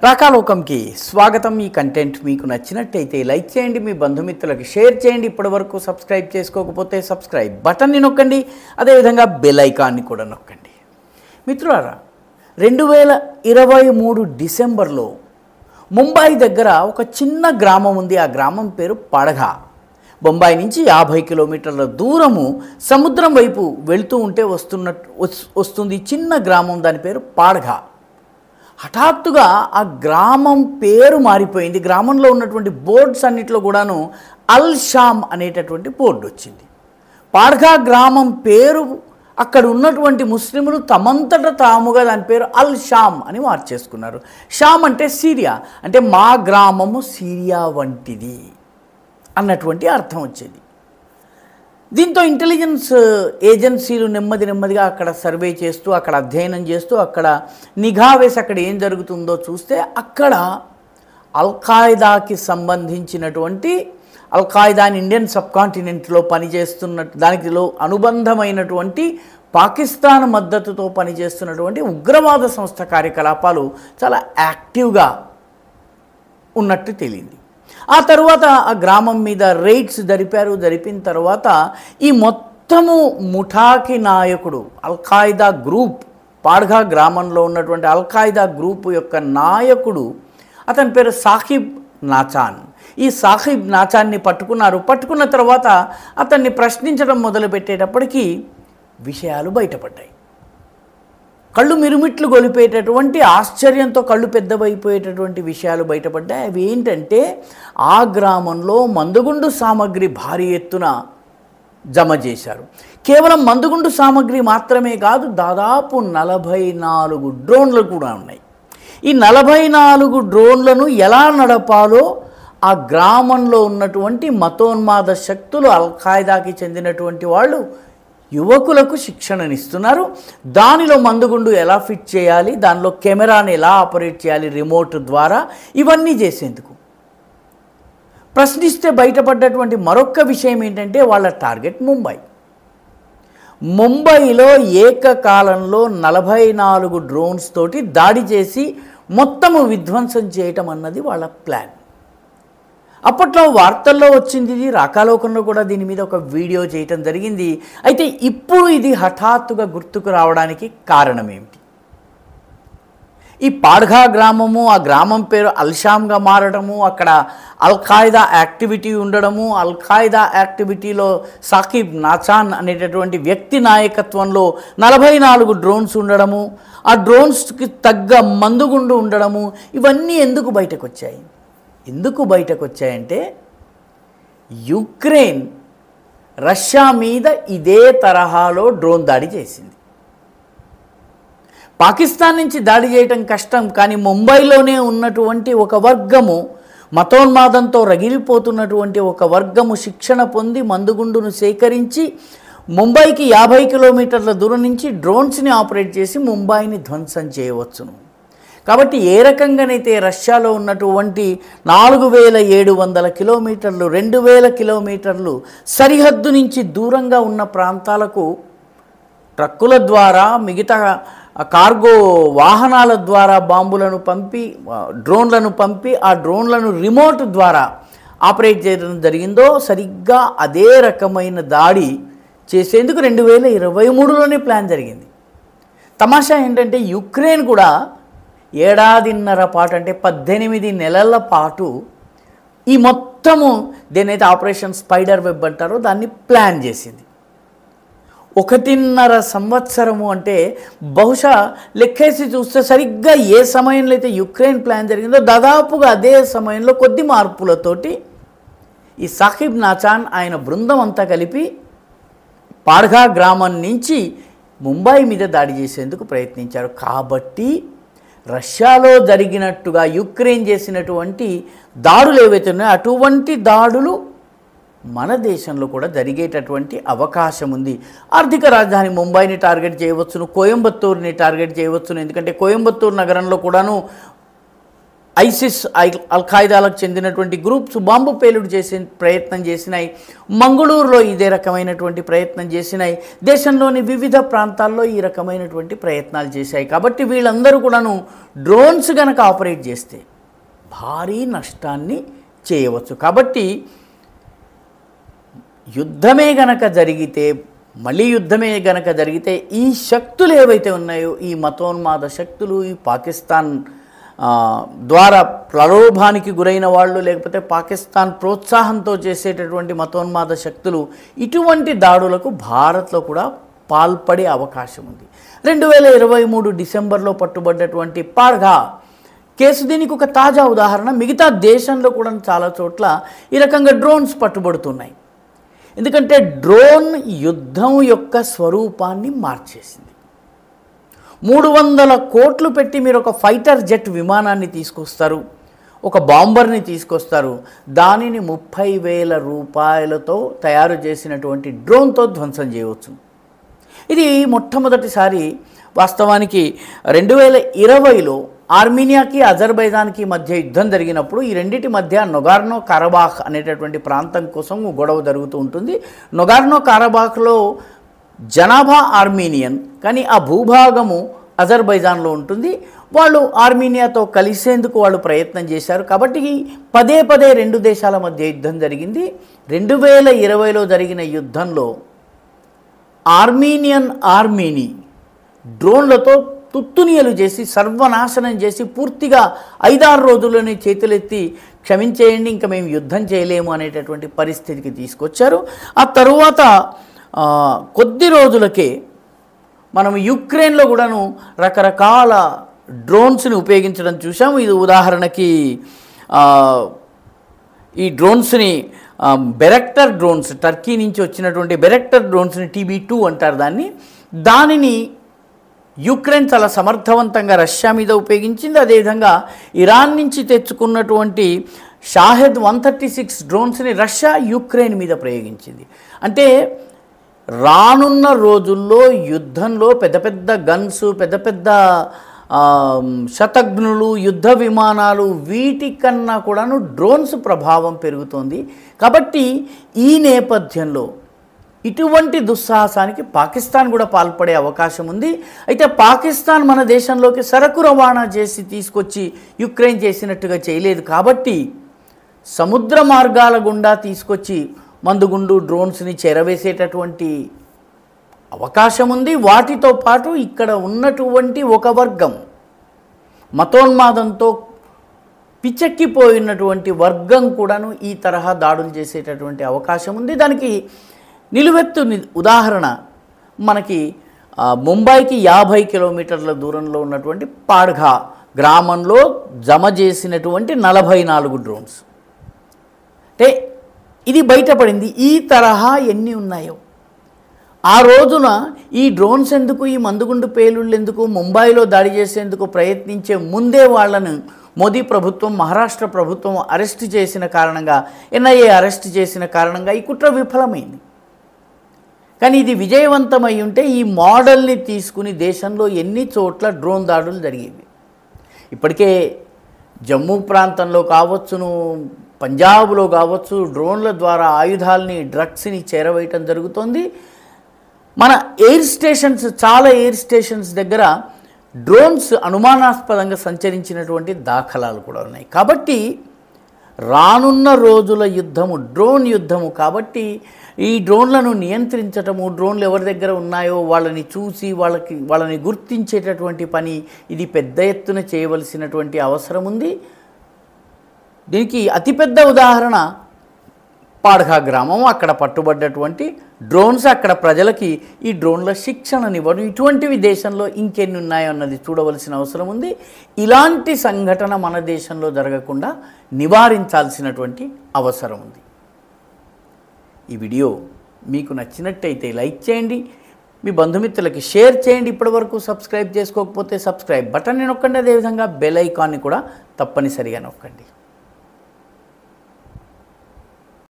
రాకాలోకంకి స్వాగతం. ఈ కంటెంట్ మీకు నచ్చినట్టయితే లైక్ చేయండి, మీ బంధుమిత్రులకు షేర్ చేయండి. ఇప్పటివరకు సబ్స్క్రైబ్ చేసుకోకపోతే సబ్స్క్రైబ్ బటన్ని నొక్కండి, అదేవిధంగా బెల్ ఐకాన్ని కూడా నొక్కండి. మిత్రులారా, 2023 డిసెంబర్లో ముంబై దగ్గర ఒక చిన్న గ్రామం ఉంది. ఆ గ్రామం పేరు పాడఘా. బొంబాయి నుంచి 50 కిలోమీటర్ల దూరము సముద్రం వైపు వెళుతూ ఉంటే వస్తుంది చిన్న గ్రామం, దాని పేరు పాడఘా. హఠాత్తుగా ఆ గ్రామం పేరు మారిపోయింది. గ్రామంలో ఉన్నటువంటి బోర్డ్స్ అన్నిట్లో కూడాను అల్ షామ్ అనేటటువంటి బోర్డు వచ్చింది. పాడఘా గ్రామం పేరు అక్కడ ఉన్నటువంటి ముస్లింలు తమంతట తాముగా దాని పేరు అల్ షామ్ అని మార్చేసుకున్నారు. షామ్ అంటే సిరియా, అంటే మా గ్రామము సిరియా వంటిది అన్నటువంటి అర్థం వచ్చేది. దీంతో ఇంటెలిజెన్స్ ఏజెన్సీలు నెమ్మదిగా అక్కడ సర్వే చేస్తూ, అక్కడ అధ్యయనం చేస్తూ, అక్కడ నిఘా వేసి అక్కడ ఏం జరుగుతుందో చూస్తే అక్కడ అల్ఖాయిదాకి సంబంధించినటువంటి అల్ఖాయిదా ఇండియన్ సబ్ కాంటినెంట్లో పనిచేస్తున్నట్టు, దానికిలో అనుబంధమైనటువంటి పాకిస్తాన్ మద్దతుతో పనిచేస్తున్నటువంటి ఉగ్రవాద సంస్థ కార్యకలాపాలు చాలా యాక్టివ్గా ఉన్నట్టు తేలింది. ఆ తర్వాత ఆ గ్రామం మీద రైడ్స్ జరిపిన తర్వాత ఈ మొత్తము ముఠాకి నాయకుడు అల్ఖాయిదా గ్రూప్, పాడఘా గ్రామంలో ఉన్నటువంటి అల్ఖాయిదా గ్రూప్ యొక్క నాయకుడు, అతని పేరు సాహిబ్ నాచాన్. ఈ సాహిబ్ నాచాన్ని పట్టుకున్న తర్వాత అతన్ని ప్రశ్నించడం మొదలుపెట్టేటప్పటికీ విషయాలు బయటపడ్డాయి. కళ్ళు మిరుమిట్లు గొలిపేటటువంటి, ఆశ్చర్యంతో కళ్ళు పెద్దవైపోయేటటువంటి విషయాలు బయటపడ్డాయి. అవి ఏంటంటే, ఆ గ్రామంలో మందుగుండు సామగ్రి భారీ ఎత్తున జమ చేశారు. కేవలం మందుగుండు సామగ్రి మాత్రమే కాదు, దాదాపు 44 డ్రోన్లు కూడా ఉన్నాయి. ఈ 44 డ్రోన్లను ఎలా నడపాలో ఆ గ్రామంలో ఉన్నటువంటి మతోన్మాద శక్తులు, అల్ఖాయిదాకి చెందినటువంటి వాళ్ళు యువకులకు శిక్షణనిస్తున్నారు. దానిలో మందుగుండు ఎలా ఫిట్ చేయాలి, దానిలో కెమెరాని ఎలా ఆపరేట్ చేయాలి రిమోట్ ద్వారా, ఇవన్నీ చేసేందుకు. ప్రశ్నిస్తే బయటపడ్డటువంటి మరొక విషయం ఏంటంటే, వాళ్ళ టార్గెట్ ముంబైలో ఏకకాలంలో 44 డ్రోన్స్ తోటి దాడి చేసి మొత్తము విధ్వంసం చేయటం అన్నది వాళ్ళ ప్లాన్. అప్పట్లో వార్తల్లో వచ్చింది, ఇది రాకాలోకంలో కూడా దీని మీద ఒక వీడియో చేయటం జరిగింది. అయితే ఇప్పుడు ఇది హఠాత్తుగా గుర్తుకు రావడానికి కారణం ఏమిటి? ఈ పాడఘా గ్రామము, ఆ గ్రామం పేరు అల్షామ్గా మారడము, అక్కడ అల్ఖాయిదా యాక్టివిటీ ఉండడము, అల్ఖాయిదా యాక్టివిటీలో సాకిబ్ నాచాన్ అనేటటువంటి వ్యక్తి నాయకత్వంలో 44 డ్రోన్స్ ఉండడము, ఆ డ్రోన్స్కి తగ్గ మందుగుండు ఉండడము, ఇవన్నీ ఎందుకు బయటకు వచ్చాయంటే, యుక్రెయిన్ రష్యా మీద ఇదే తరహాలో డ్రోన్ దాడి చేసింది. పాకిస్తాన్ నుంచి దాడి చేయటం కష్టం, కానీ ముంబైలోనే ఉన్నటువంటి ఒక వర్గము, మతోన్మాదంతో రగిలిపోతున్నటువంటి ఒక వర్గము శిక్షణ పొంది మందుగుండును సేకరించి ముంబైకి 50 కిలోమీటర్ల దూరం నుంచి డ్రోన్స్ని ఆపరేట్ చేసి ముంబైని ధ్వంసం చేయవచ్చును. కాబట్టి ఏ రకంగానైతే రష్యాలో ఉన్నటువంటి 4700 కిలోమీటర్లు, 2000 కిలోమీటర్లు సరిహద్దు నుంచి దూరంగా ఉన్న ప్రాంతాలకు ట్రక్కుల ద్వారా, మిగతా కార్గో వాహనాల ద్వారా బాంబులను పంపి, డ్రోన్లను పంపి, ఆ డ్రోన్లను రిమోట్ ద్వారా ఆపరేట్ చేయడం జరిగిందో, సరిగ్గా అదే రకమైన దాడి చేసేందుకు 2023లోనే ప్లాన్ జరిగింది. తమాషా ఏంటంటే, యుక్రెయిన్ కూడా ఏడాదిన్నర పాటు, అంటే 18 నెలల పాటు ఈ మొత్తము దేనైతే ఆపరేషన్ స్పైడర్ వెబ్ అంటారో దాన్ని ప్లాన్ చేసింది. 1.5 సంవత్సరము అంటే బహుశా లెక్కేసి చూస్తే సరిగ్గా ఏ సమయంలో అయితే యుక్రెయిన్ ప్లాన్ జరిగిందో దాదాపుగా అదే సమయంలో కొద్ది మార్పులతోటి ఈ సాకిబ్ నాచాన్ ఆయన బృందం అంతా కలిపి పాడఘా గ్రామం నుంచి ముంబై మీద దాడి చేసేందుకు ప్రయత్నించారు. కాబట్టి రష్యాలో జరిగినట్టుగా యుక్రెయిన్ చేసినటువంటి దాడులు ఏవైతే ఉన్నాయో అటువంటి దాడులు మన దేశంలో కూడా జరిగేటటువంటి అవకాశం ఉంది. ఆర్థిక రాజధాని ముంబైని టార్గెట్ చేయవచ్చును, కోయంబత్తూరుని టార్గెట్ చేయవచ్చును. ఎందుకంటే కోయంబత్తూరు నగరంలో కూడాను ఐసిస్ అల్ఖాయిదాలకు చెందినటువంటి గ్రూప్స్ బాంబు పేలుడు చేసే ప్రయత్నం చేసినాయి. మంగళూరులో ఇదే రకమైనటువంటి ప్రయత్నం చేసినాయి. దేశంలోని వివిధ ప్రాంతాల్లో ఈ రకమైనటువంటి ప్రయత్నాలు చేశాయి. కాబట్టి వీళ్ళందరూ కూడాను డ్రోన్స్ గనక ఆపరేట్ చేస్తే భారీ నష్టాన్ని చేయవచ్చు. కాబట్టి యుద్ధమే గనక జరిగితే, మళ్ళీ యుద్ధమే గనక జరిగితే ఈ శక్తులు ఏవైతే ఉన్నాయో, ఈ మతోన్మాద శక్తులు, ఈ పాకిస్తాన్ ద్వారా ప్రలోభానికి గురైన వాళ్ళు, లేకపోతే పాకిస్తాన్ ప్రోత్సాహంతో చేసేటటువంటి మతోన్మాద శక్తులు, ఇటువంటి దాడులకు భారత్లో కూడా పాల్పడే అవకాశం ఉంది. 2023 డిసెంబర్లో పట్టుబడ్డటువంటి పాడ్గా కేసు దీనికి ఒక తాజా ఉదాహరణ. మిగతా దేశంలో కూడా చాలా చోట్ల ఈ రకంగా డ్రోన్స్ పట్టుబడుతున్నాయి. ఎందుకంటే డ్రోన్ యుద్ధం యొక్క స్వరూపాన్ని మార్చేసింది. 300 కోట్లు పెట్టి మీరు ఒక ఫైటర్ జెట్ విమానాన్ని తీసుకొస్తారు, ఒక బాంబర్ని తీసుకొస్తారు, దానిని 30,000 రూపాయలతో తయారు చేసినటువంటి డ్రోన్తో ధ్వంసం చేయవచ్చు. ఇది మొట్టమొదటిసారి వాస్తవానికి 2020లో ఆర్మీనియాకి అజర్బైజాన్కి మధ్య యుద్ధం జరిగినప్పుడు ఈ రెండింటి మధ్య నొగార్నో కారబాఖ్ అనేటటువంటి ప్రాంతం కోసం గొడవ జరుగుతూ ఉంటుంది. నొగార్నో కారబాఖ్లో జనాభా ఆర్మీనియన్, కానీ ఆ భూభాగము అజర్బైజాన్లో ఉంటుంది. వాళ్ళు ఆర్మీనియాతో కలిసేందుకు వాళ్ళు ప్రయత్నం చేశారు. కాబట్టి పదే పదే రెండు దేశాల మధ్య యుద్ధం జరిగింది. 2020లో జరిగిన యుద్ధంలో ఆర్మీని డ్రోన్లతో తుత్తునియలు చేసి సర్వనాశనం చేసి పూర్తిగా 5-6 రోజుల్లోనే చేతులెత్తి క్షమించేయండి, ఇంకా మేము యుద్ధం చేయలేము అనేటటువంటి పరిస్థితికి తీసుకొచ్చారు. ఆ తరువాత కొద్ది రోజులకే మనం యుక్రెయిన్లో కూడాను రకరకాల డ్రోన్స్ని ఉపయోగించడం చూసాము. ఇది ఉదాహరణకి ఈ డ్రోన్స్ని బెరెక్టర్ డ్రోన్స్, టర్కీ నుంచి వచ్చినటువంటి బెరెక్టర్ డ్రోన్స్ని TB2 అంటారు దానిని యుక్రెయిన్ చాలా సమర్థవంతంగా రష్యా మీద ఉపయోగించింది. అదేవిధంగా ఇరాన్ నుంచి తెచ్చుకున్నటువంటి షాహెద్ 136 డ్రోన్స్ని రష్యా యుక్రెయిన్ మీద ప్రయోగించింది. అంటే రానున్న రోజుల్లో యుద్ధంలో పెద్ద పెద్ద గన్స్, పెద్ద పెద్ద శతఘ్నులు, యుద్ధ విమానాలు, వీటికన్నా కూడాను డ్రోన్స్ ప్రభావం పెరుగుతోంది. కాబట్టి ఈ నేపథ్యంలో ఇటువంటి దుస్సాహసానికి పాకిస్తాన్ కూడా పాల్పడే అవకాశం ఉంది. అయితే పాకిస్తాన్ మన దేశంలోకి సరకు రవాణా చేసి తీసుకొచ్చి యుక్రెయిన్ చేసినట్టుగా చేయలేదు. కాబట్టి సముద్ర మార్గాల గుండా తీసుకొచ్చి మందుగుండు డ్రోన్స్ని చేరవేసేటటువంటి అవకాశం ఉంది. వాటితో పాటు ఇక్కడ ఉన్నటువంటి ఒక వర్గం, మతోన్మాదంతో పిచ్చెక్కిపోయినటువంటి వర్గం కూడాను ఈ తరహా దాడులు చేసేటటువంటి అవకాశం ఉంది. దానికి నిలువెత్తు ఉదాహరణ మనకి ముంబైకి 50 కిలోమీటర్ల దూరంలో ఉన్నటువంటి పాడ్గా గ్రామంలో జమ చేసినటువంటి 44 డ్రోన్స్. అంటే ఇది బయటపడింది. ఈ తరహా ఎన్ని ఉన్నాయో ఆ రోజున ఈ డ్రోన్స్ ఎందుకు, ఈ మందుగుండు పేలుళ్ళు ఎందుకు, ముంబైలో దాడి చేసేందుకు ప్రయత్నించే ముందే వాళ్ళను మోదీ ప్రభుత్వం, మహారాష్ట్ర ప్రభుత్వం అరెస్ట్ చేసిన కారణంగా, NIA అరెస్ట్ చేసిన కారణంగా ఈ కుట్ర విఫలమైంది. కానీ ఇది విజయవంతమై ఉంటే ఈ మోడల్ని తీసుకుని దేశంలో ఎన్ని చోట్ల డ్రోన్ దాడులు జరిగేవి. ఇప్పటికే జమ్మూ ప్రాంతంలో కావచ్చును, పంజాబ్లో కావచ్చు, డ్రోన్ల ద్వారా ఆయుధాలని, డ్రగ్స్ని చేరవేయటం జరుగుతోంది. మన ఎయిర్ స్టేషన్స్, చాలా ఎయిర్ స్టేషన్స్ దగ్గర డ్రోన్స్ అనుమానాస్పదంగా సంచరించినటువంటి దాఖలాలు కూడా ఉన్నాయి. కాబట్టి రానున్న రోజుల యుద్ధము డ్రోన్ యుద్ధము. కాబట్టి ఈ డ్రోన్లను నియంత్రించటము, డ్రోన్లు ఎవరి దగ్గర ఉన్నాయో వాళ్ళని చూసి వాళ్ళని గుర్తించేటటువంటి పని ఇది పెద్ద ఎత్తున చేయవలసినటువంటి అవసరం ఉంది. దీనికి అతిపెద్ద ఉదాహరణ పాడ్గా గ్రామం. అక్కడ పట్టుబడ్డటువంటి డ్రోన్స్, అక్కడ ప్రజలకి ఈ డ్రోన్ల శిక్షణనివ్వడం, ఇటువంటివి దేశంలో ఇంకెన్ని ఉన్నాయో అన్నది చూడవలసిన అవసరం ఉంది. ఇలాంటి సంఘటన మన దేశంలో జరగకుండా నివారించాల్సినటువంటి అవసరం ఉంది. ఈ వీడియో మీకు నచ్చినట్టయితే లైక్ చేయండి, మీ బంధుమిత్రులకి షేర్ చేయండి. ఇప్పటివరకు సబ్స్క్రైబ్ చేసుకోకపోతే సబ్స్క్రైబ్ బటన్ని నొక్కండి. అదేవిధంగా బెల్ ఐకాన్ని కూడా తప్పనిసరిగా నొక్కండి.